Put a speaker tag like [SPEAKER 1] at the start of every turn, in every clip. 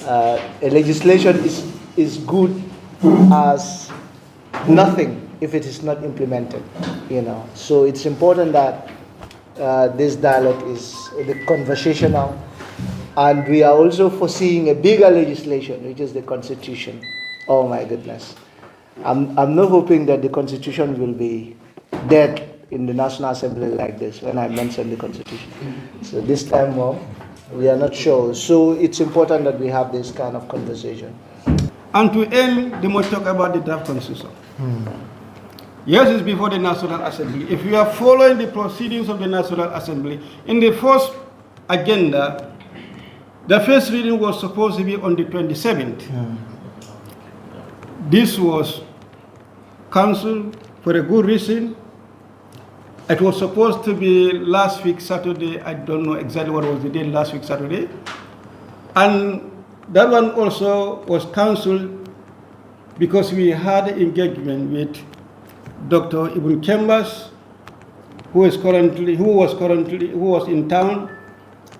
[SPEAKER 1] A legislation is good as nothing if it is not implemented, So it's important that this dialogue is the conversational, and we are also foreseeing a bigger legislation, which is the Constitution. Oh my goodness. I'm not hoping that the Constitution will be dead in the National Assembly like this when I mentioned the Constitution. So this time, we are not sure. So it's important that we have this kind of conversation.
[SPEAKER 2] And to end, they must talk about the draft constitution. Yes, it's before the National Assembly. If you are following the proceedings of the National Assembly, in the first agenda, the first reading was supposed to be on the 27th. This was cancelled for a good reason. It was supposed to be last week Saturday. I don't know exactly what was the date last week Saturday. And that one also was cancelled because we had engagement with Dr. Ibn Kembas, who was in town,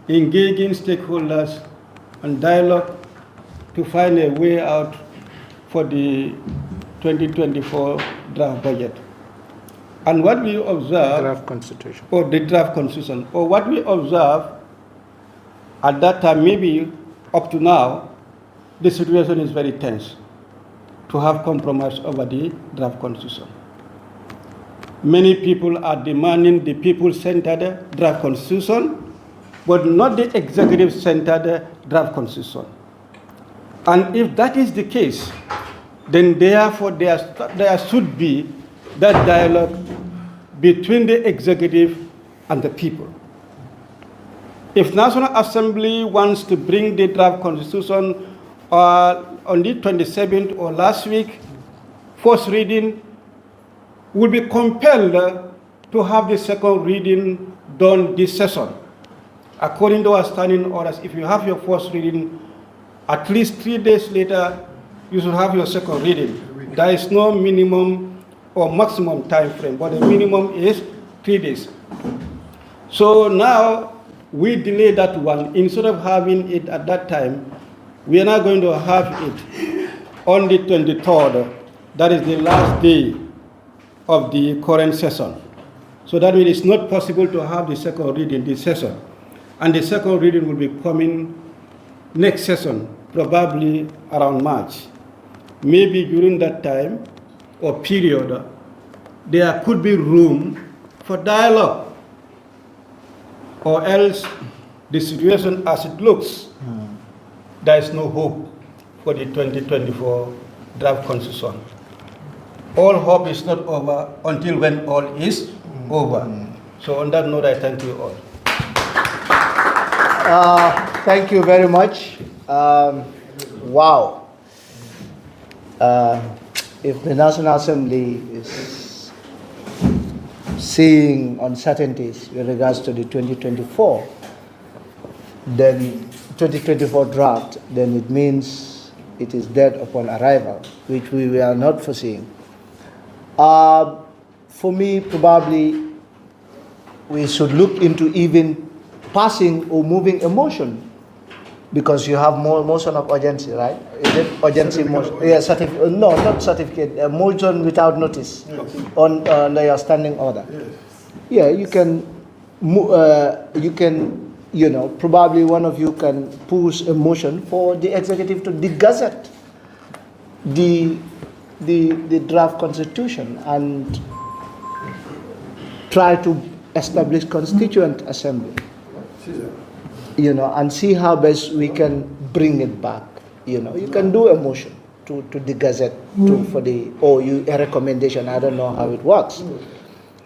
[SPEAKER 2] engaging stakeholders and dialogue to find a way out for the 2024 draft budget. And what we observe,
[SPEAKER 1] Draft constitution.
[SPEAKER 2] or the draft constitution, or what we observe at that time, maybe up to now, the situation is very tense to have compromise over the draft constitution. Many people are demanding the people-centered draft constitution, but not the executive-centered draft constitution. And if that is the case, then therefore there should be that dialogue between the executive and the people. If National Assembly wants to bring the draft constitution on the 27th or last week, first reading, will be compelled to have the second reading done this session. According to our standing orders, if you have your first reading, at least 3 days later, you should have your second reading. There is no minimum or maximum time frame, but the minimum is 3 days. So now we delay that one. Instead of having it at that time, we are now going to have it on the 23rd. That is the last day of the current session. So that means it's not possible to have the second reading this session. And the second reading will be coming next session, probably around March. Maybe during that time or period, there could be room for dialogue, or else the situation as it looks, there is no hope for the 2024 draft constitution. All hope is not over until when all is over. So on that note, I thank you all.
[SPEAKER 1] Thank you very much. Wow. If the National Assembly is seeing uncertainties with regards to the 2024, then 2024 draft, then it means it is dead upon arrival, which we were not foreseeing. For me, probably we should look into even passing or moving a motion, because you have more motion of urgency, right? Is it urgency motion? Yeah, no, not certificate. A motion without notice on your standing order. Yeah, you can. Probably one of you can push a motion for the executive to de-gazette the draft constitution and try to establish constituent assembly. And see how best we can bring it back. You can do a motion to the Gazette a recommendation. I don't know how it works,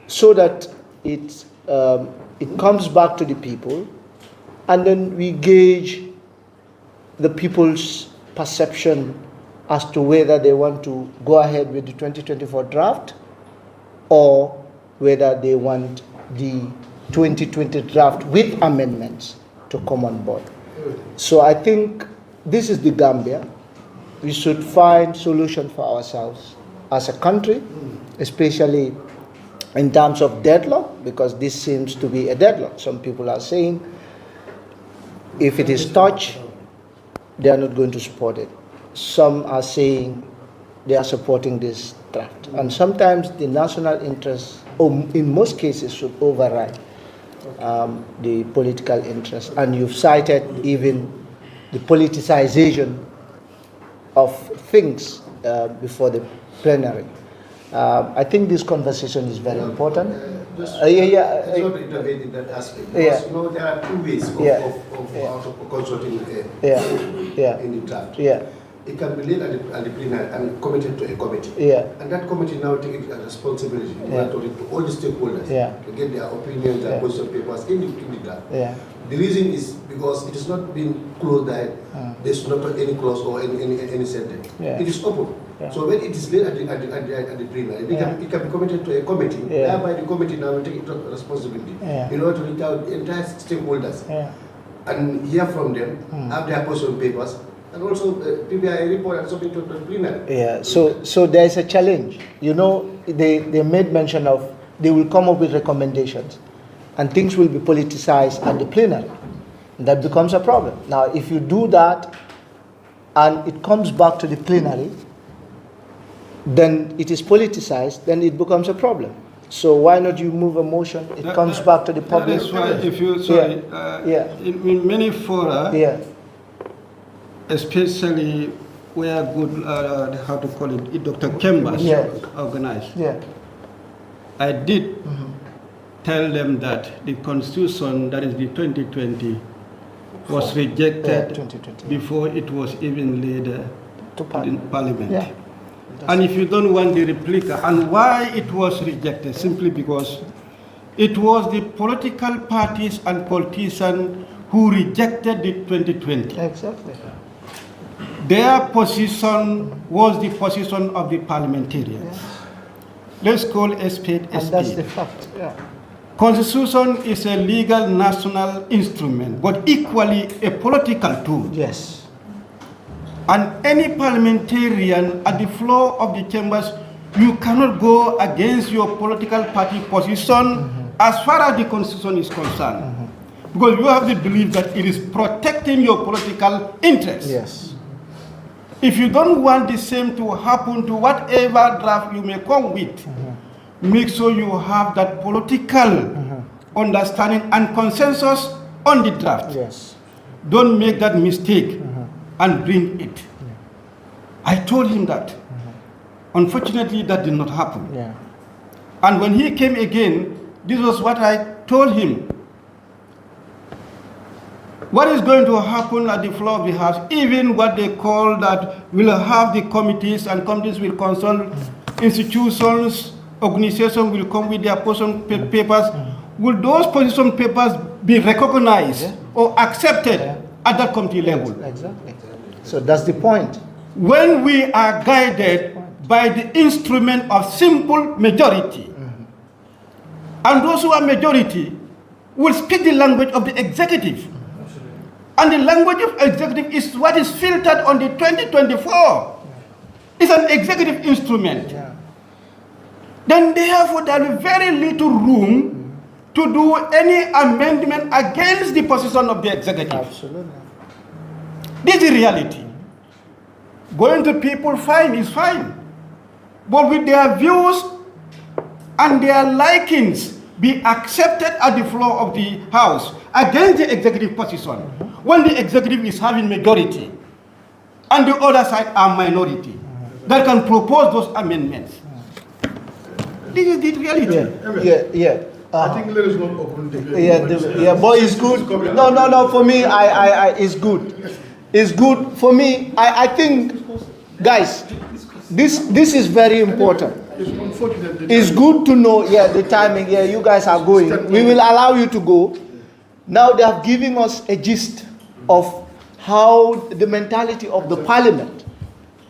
[SPEAKER 1] so that it comes back to the people, and then we gauge the people's perception as to whether they want to go ahead with the 2024 draft or whether they want the 2020 draft with amendments to come on board. So I think this is the Gambia. We should find solution for ourselves as a country, especially in terms of deadlock, because this seems to be a deadlock. Some people are saying if it is touched, they are not going to support it. Some are saying they are supporting this draft. And sometimes the national interest, or in most cases, should override the political interest. And you've cited even the politicization of things before the plenary. I think this conversation is very important.
[SPEAKER 3] Just not intervene in that aspect. Because, you know, there are two ways of consulting in the draft. It can be laid at the plenary and committed to a committee. And that committee now takes a responsibility to all the stakeholders to get their opinions and position papers in the draft. The reason is because it is not being closed that there's not any clause or any sentence. It is open. So when it is laid at the plenary, it can be committed to a committee, whereby the committee now will take responsibility in order to reach out the entire stakeholders and hear from them, have their position papers, and also prepare a report and submit to the plenary.
[SPEAKER 1] So there is a challenge. You know, they made mention of they will come up with recommendations and things will be politicized at the plenary. That becomes a problem. Now, if you do that and it comes back to the plenary, then it is politicized, then it becomes a problem. So why not you move a motion, it comes back to the public?
[SPEAKER 2] That is why, if you, in many fora, especially where good, how to call it, Dr. Kemba organized, I did tell them that the constitution, that is the 2020, was rejected before it was even laid in Parliament. And if you don't want the replica, and why it was rejected, simply because it was the political parties and politicians who rejected the 2020.
[SPEAKER 1] Exactly.
[SPEAKER 2] Their position was the position of the parliamentarians. Let's call a spade a spade.
[SPEAKER 1] And that's the fact.
[SPEAKER 2] Constitution is a legal national instrument, but equally a political tool.
[SPEAKER 1] Yes.
[SPEAKER 2] And any parliamentarian at the floor of the chambers, you cannot go against your political party position as far as the constitution is concerned. Because you have to believe that it is protecting your political interests.
[SPEAKER 1] Yes.
[SPEAKER 2] If you don't want the same to happen to whatever draft you may come with, make sure you have that political understanding and consensus on the draft.
[SPEAKER 1] Yes.
[SPEAKER 2] Don't make that mistake and bring it. I told him that. Unfortunately, that did not happen. And when he came again, this was what I told him. What is going to happen at the floor of the House, even what they call that will have the committees, and committees will consult institutions, organizations will come with their position papers. Will those position papers be recognized or accepted at that committee level?
[SPEAKER 1] Exactly. So that's the point.
[SPEAKER 2] When we are guided by the instrument of simple majority, and those who are majority will speak the language of the executive. And the language of executive is what is filtered on the 2024. It's an executive instrument. Then therefore there is very little room to do any amendment against the position of the executive.
[SPEAKER 1] Absolutely.
[SPEAKER 2] This is the reality. Going to people fine is fine. But with their views and their likings be accepted at the floor of the House against the executive position, when the executive is having majority and the other side are minority, that can propose those amendments. This is the reality.
[SPEAKER 3] I think let us not open the
[SPEAKER 1] boy, it's good. No, for me, it's good. It's good for me. I think, guys, this is very important. It's good to know, the timing, you guys are going. We will allow you to go. Now they are giving us a gist of how the mentality of the parliament,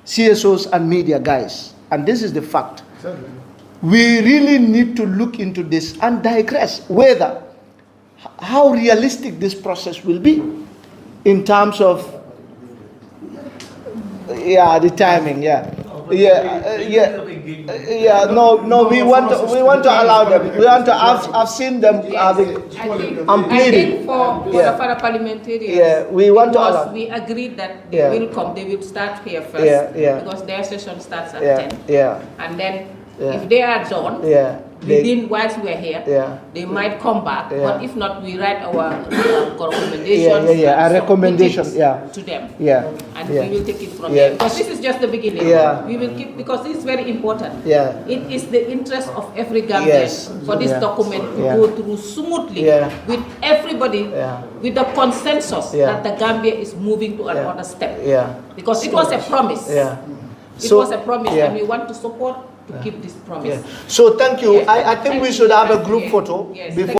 [SPEAKER 1] CSOs and media guys, and this is the fact. We really need to look into this and digress whether how realistic this process will be in terms of the timing. No. We want to allow them. We want to. I've seen them having. I'm pleading.
[SPEAKER 4] For the parliamentarians.
[SPEAKER 1] We want to allow.
[SPEAKER 4] We agreed that they will come. They will start here first. Because their session starts at 10. And then if they are done. Whilst we are here, they might come back. But if not, we write our recommendations.
[SPEAKER 1] A recommendation.
[SPEAKER 4] To them. And we will take it from there. Because this is just the beginning. We will keep, because this is very important. It is the interest of every Gambian for this document to go through smoothly with everybody, with the consensus that the Gambia is moving to another step. Because it was a promise. It was a promise, and we want to support to keep this promise.
[SPEAKER 1] So thank you. I think we should have a group photo before.